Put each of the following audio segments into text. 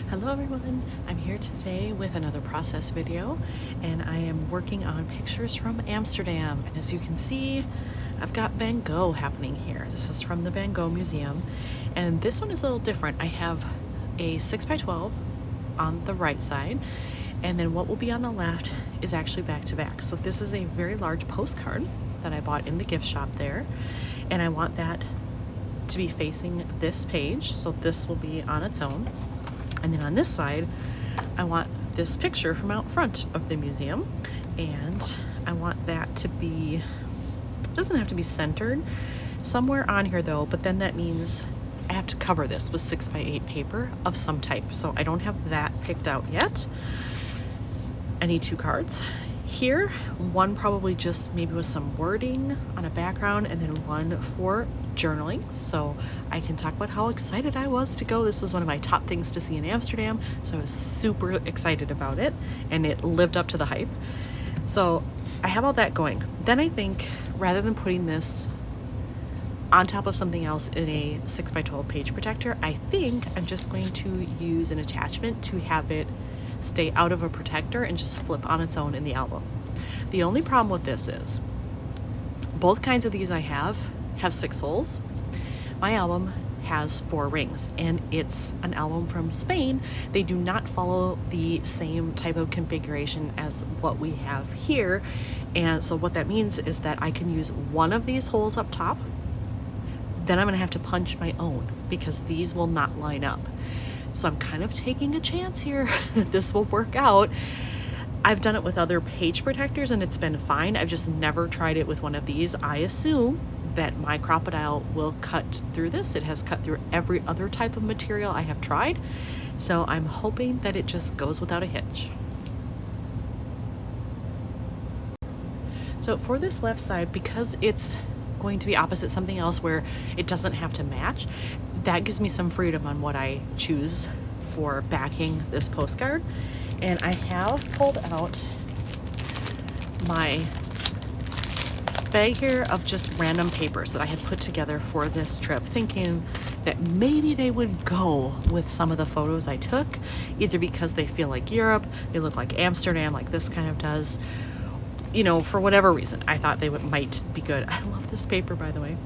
Hello everyone, I'm here today with another process video and I am working on pictures from Amsterdam. And as you can see, I've got Van Gogh happening here. This is from the Van Gogh Museum and this one is a little different. I have a 6x12 on the right side and then what will be on the left is actually back to back. So this is a very large postcard that I bought in the gift shop there and I want that to be facing this page, so this will be on its own. And then on this side, I want this picture from out front of the museum, and I want that to be, it doesn't have to be centered somewhere on here though, but then that means I have to cover this with 6x8 paper of some type. So I don't have that picked out yet. I need 2 cards. Here, one probably just maybe with some wording on a background, and then one for journaling, so I can talk about how excited I was to go. This was one of my top things to see in Amsterdam, so I was super excited about it, and it lived up to the hype. So I have all that going. Then I think rather than putting this on top of something else in a 6x12 page protector, I think I'm just going to use an attachment to have it stay out of a protector and just flip on its own in the album. The only problem with this is both kinds of these I have 6 holes. My album has 4 rings and it's an album from Spain. They do not follow the same type of configuration as what we have here, and so what that means is that I can use one of these holes up top, then I'm gonna have to punch my own because these will not line up. So I'm kind of taking a chance here that this will work out. I've done it with other page protectors and it's been fine. I've just never tried it with one of these. I assume that my crocodile will cut through this. It has cut through every other type of material I have tried. So I'm hoping that it just goes without a hitch. So for this left side, because it's going to be opposite something else where it doesn't have to match, that gives me some freedom on what I choose for backing this postcard. And I have pulled out my bag here of just random papers that I had put together for this trip, thinking that maybe they would go with some of the photos I took, either because they feel like Europe, they look like Amsterdam, like this kind of does, you know, for whatever reason. I thought they might be good. I love this paper, by the way.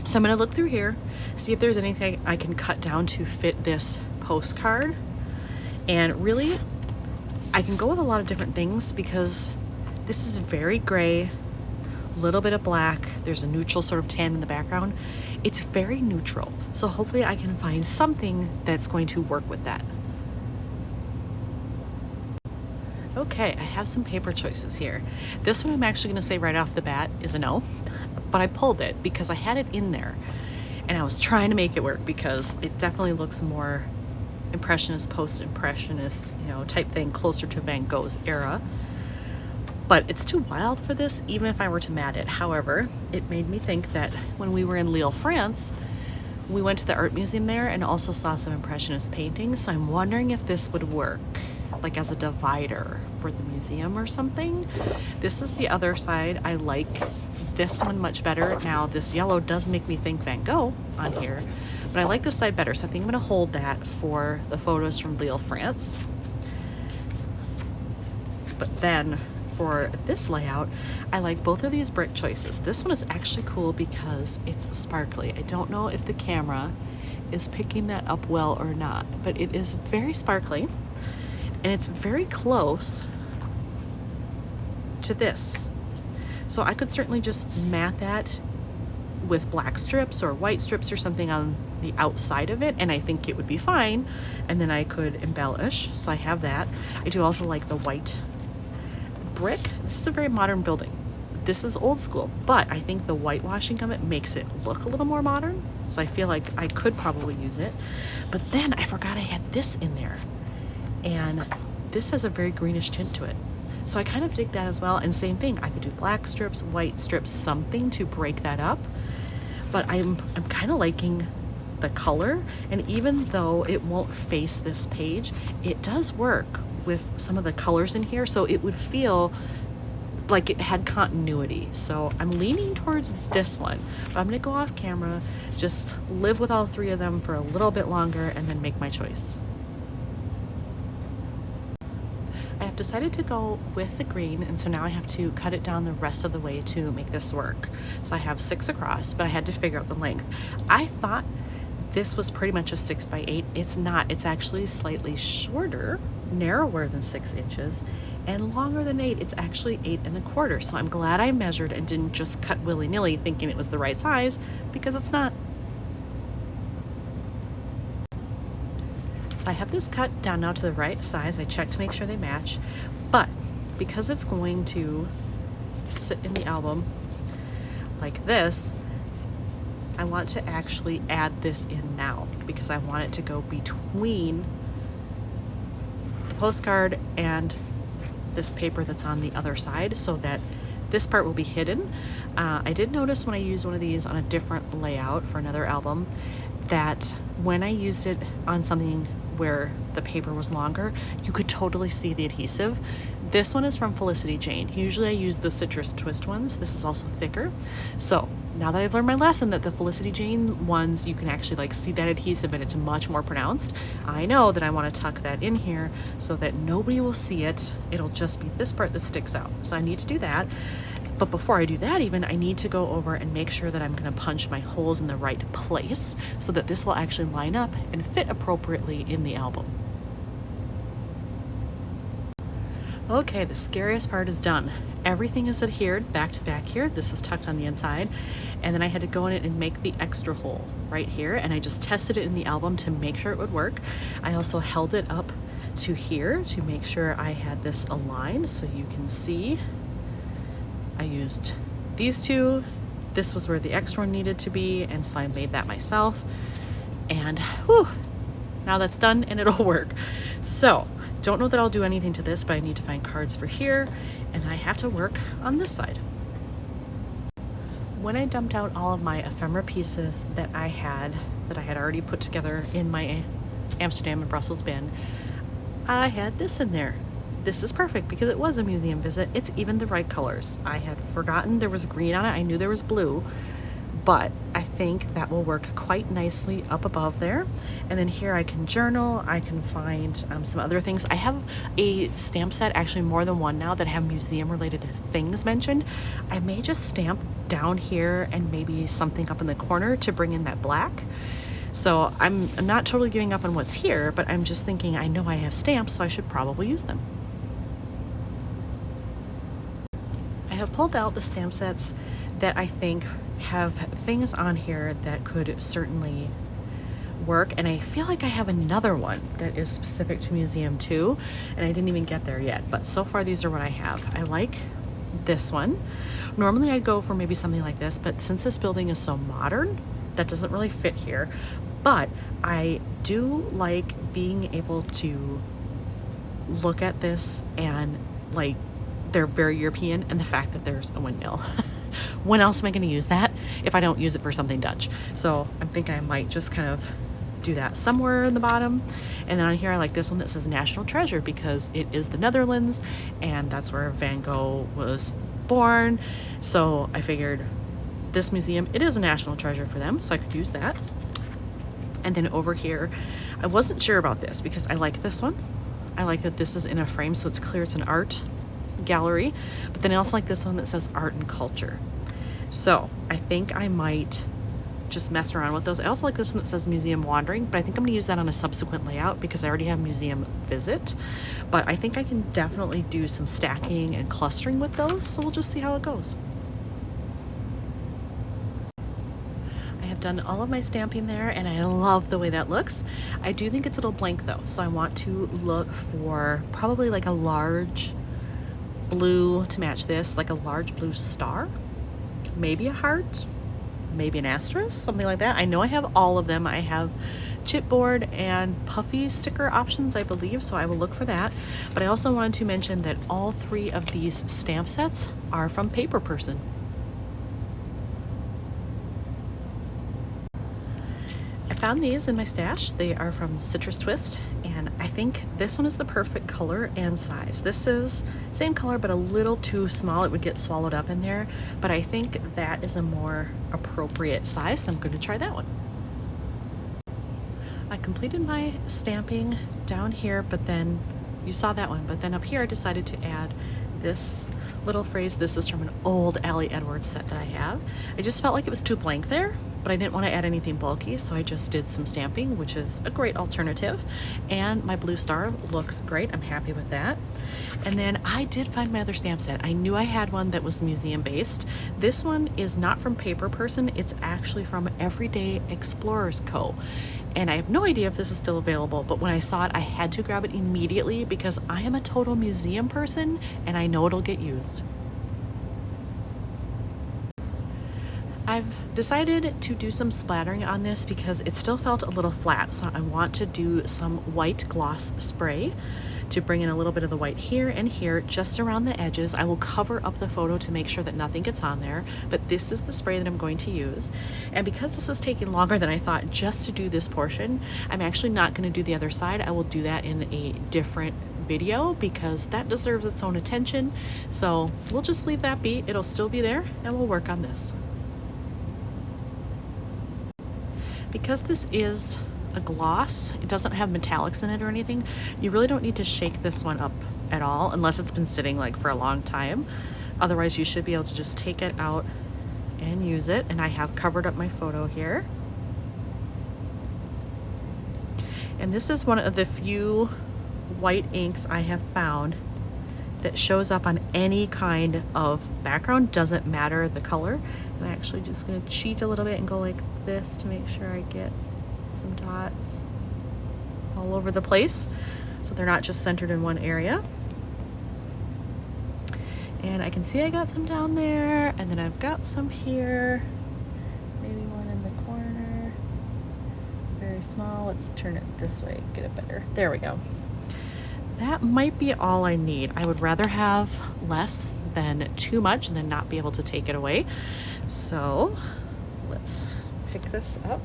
So I'm gonna look through here, see if there's anything I can cut down to fit this postcard. And really, I can go with a lot of different things because this is very gray, little bit of black. There's a neutral sort of tan in the background. It's very neutral. So hopefully I can find something that's going to work with that. Okay, I have some paper choices here. This one I'm actually gonna say right off the bat is a no, but I pulled it because I had it in there and I was trying to make it work because it definitely looks more impressionist, post-impressionist, you know, type thing, closer to Van Gogh's era. But it's too wild for this, even if I were to mat it. However, it made me think that when we were in Lille, France, we went to the art museum there and also saw some impressionist paintings. So I'm wondering if this would work like as a divider for the museum or something. This is the other side. I like this one much better. Now this yellow does make me think Van Gogh on here, but I like this side better. So I think I'm gonna hold that for the photos from Lille, France. But then for this layout, I like both of these brick choices. This one is actually cool because it's sparkly. I don't know if the camera is picking that up well or not, but it is very sparkly. And it's very close to this. So I could certainly just mat that with black strips or white strips or something on the outside of it, and I think it would be fine. And then I could embellish, so I have that. I do also like the white brick. This is a very modern building. This is old school, but I think the whitewashing of it makes it look a little more modern. So I feel like I could probably use it. But then I forgot I had this in there. And this has a very greenish tint to it. So I kind of dig that as well. And same thing, I could do black strips, white strips, something to break that up. But I'm kind of liking the color. And even though it won't face this page, it does work with some of the colors in here. So it would feel like it had continuity. So I'm leaning towards this one, but I'm gonna go off camera, just live with all 3 of them for a little bit longer and then make my choice. decided to go with the green, and so now I have to cut it down the rest of the way to make this work. So I have 6 across, but I had to figure out the length. I thought this was pretty much a 6 by 8. It's not. It's actually slightly shorter, narrower than 6 inches, and longer than 8. It's actually 8 1/4. So I'm glad I measured and didn't just cut willy-nilly thinking it was the right size, because it's not. So I have this cut down now to the right size. I checked to make sure they match, but because it's going to sit in the album like this, I want to actually add this in now because I want it to go between the postcard and this paper that's on the other side, so that this part will be hidden. I did notice when I used one of these on a different layout for another album that when I used it on something where the paper was longer, you could totally see the adhesive. This one is from Felicity Jane. Usually I use the Citrus Twist ones. This is also thicker. So now that I've learned my lesson that the Felicity Jane ones, you can actually like see that adhesive and it's much more pronounced, I know that I want to tuck that in here so that nobody will see it. It'll just be this part that sticks out. So I need to do that. But before I do that even, I need to go over and make sure that I'm going to punch my holes in the right place so that this will actually line up and fit appropriately in the album. Okay, the scariest part is done. Everything is adhered back to back here. This is tucked on the inside. And then I had to go in it and make the extra hole right here. And I just tested it in the album to make sure it would work. I also held it up to here to make sure I had this aligned so you can see. I used these two. This was where the extra one needed to be, and so I made that myself. And whew, now that's done and it'll work. So don't know that I'll do anything to this, but I need to find cards for here, and I have to work on this side. When I dumped out all of my ephemera pieces that I had already put together in my Amsterdam and Brussels bin, I had this in there. This is perfect because it was a museum visit. It's even the right colors. I had forgotten there was green on it. I knew there was blue, but I think that will work quite nicely up above there. And then here I can journal. I can find some other things. I have a stamp set, actually more than one now, that have museum related things mentioned. I may just stamp down here and maybe something up in the corner to bring in that black. So I'm not totally giving up on what's here, but I'm just thinking I know I have stamps, so I should probably use them. I have pulled out the stamp sets that I think have things on here that could certainly work, and I feel like I have another one that is specific to museum too, and I didn't even get there yet, but so far these are what I have. I like this one. Normally I'd go for maybe something like this, but since this building is so modern, that doesn't really fit here. But I do like being able to look at this and like, they're very European, and the fact that there's a windmill. When else am I going to use that if I don't use it for something Dutch? So I'm thinking I might just kind of do that somewhere in the bottom. And then on here I like this one that says National Treasure because it is the Netherlands and that's where Van Gogh was born. So I figured this museum, it is a national treasure for them, so I could use that. And then over here, I wasn't sure about this because I like this one. I like that this is in a frame, so it's clear it's an art gallery, but then I also like this one that says art and culture. So I think I might just mess around with those. I also like this one that says museum wandering, but I think I'm gonna use that on a subsequent layout because I already have museum visit, but I think I can definitely do some stacking and clustering with those, so we'll just see how it goes. I have done all of my stamping there and I love the way that looks. I do think it's a little blank though, so I want to look for probably like a large blue to match this, like a large blue star, maybe a heart, maybe an asterisk, something like that. I know I have all of them. I have chipboard and puffy sticker options, I believe, so I will look for that. But I also wanted to mention that all 3 of these stamp sets are from Paper Person. I found these in my stash. They are from Citrus Twist, and I think this one is the perfect color and size. This is same color but a little too small. It would get swallowed up in there, but I think that is a more appropriate size, so I'm going to try that one. I completed my stamping down here, but then you saw that one. But then up here I decided to add this little phrase. This is from an old Allie Edwards set that I have. I just felt like it was too blank there, but I didn't want to add anything bulky, so I just did some stamping, which is a great alternative. And my blue star looks great. I'm happy with that. And then I did find my other stamp set. I knew I had one that was museum based. This one is not from Paper Person. It's actually from Everyday Explorers Co. And I have no idea if this is still available, but when I saw it, I had to grab it immediately because I am a total museum person and I know it'll get used. I've decided to do some splattering on this because it still felt a little flat, so I want to do some white gloss spray to bring in a little bit of the white here and here, just around the edges. I will cover up the photo to make sure that nothing gets on there, but this is the spray that I'm going to use. And because this is taking longer than I thought just to do this portion, I'm actually not going to do the other side. I will do that in a different video because that deserves its own attention. So we'll just leave that be. It'll still be there and we'll work on this. Because this is a gloss, it doesn't have metallics in it or anything, you really don't need to shake this one up at all unless it's been sitting like for a long time. Otherwise you should be able to just take it out and use it. And I have covered up my photo here. And this is one of the few white inks I have found that shows up on any kind of background, doesn't matter the color. I'm actually just going to cheat a little bit and go like this to make sure I get some dots all over the place so they're not just centered in one area. And I can see I got some down there, and then I've got some here, maybe one in the corner, very small. Let's turn it this way, get it better. There we go. That might be all I need. I would rather have less than too much and then not be able to take it away. So let's pick this up.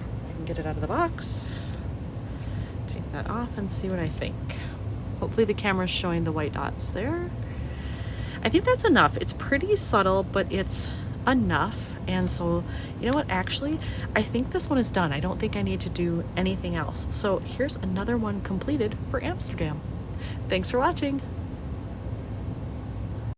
I can get it out of the box, take that off and see what I think. Hopefully the camera's showing the white dots there. I think that's enough. It's pretty subtle, but it's enough. And so, you know what, actually, I think this one is done. I don't think I need to do anything else. So here's another one completed for Amsterdam. Thanks for watching.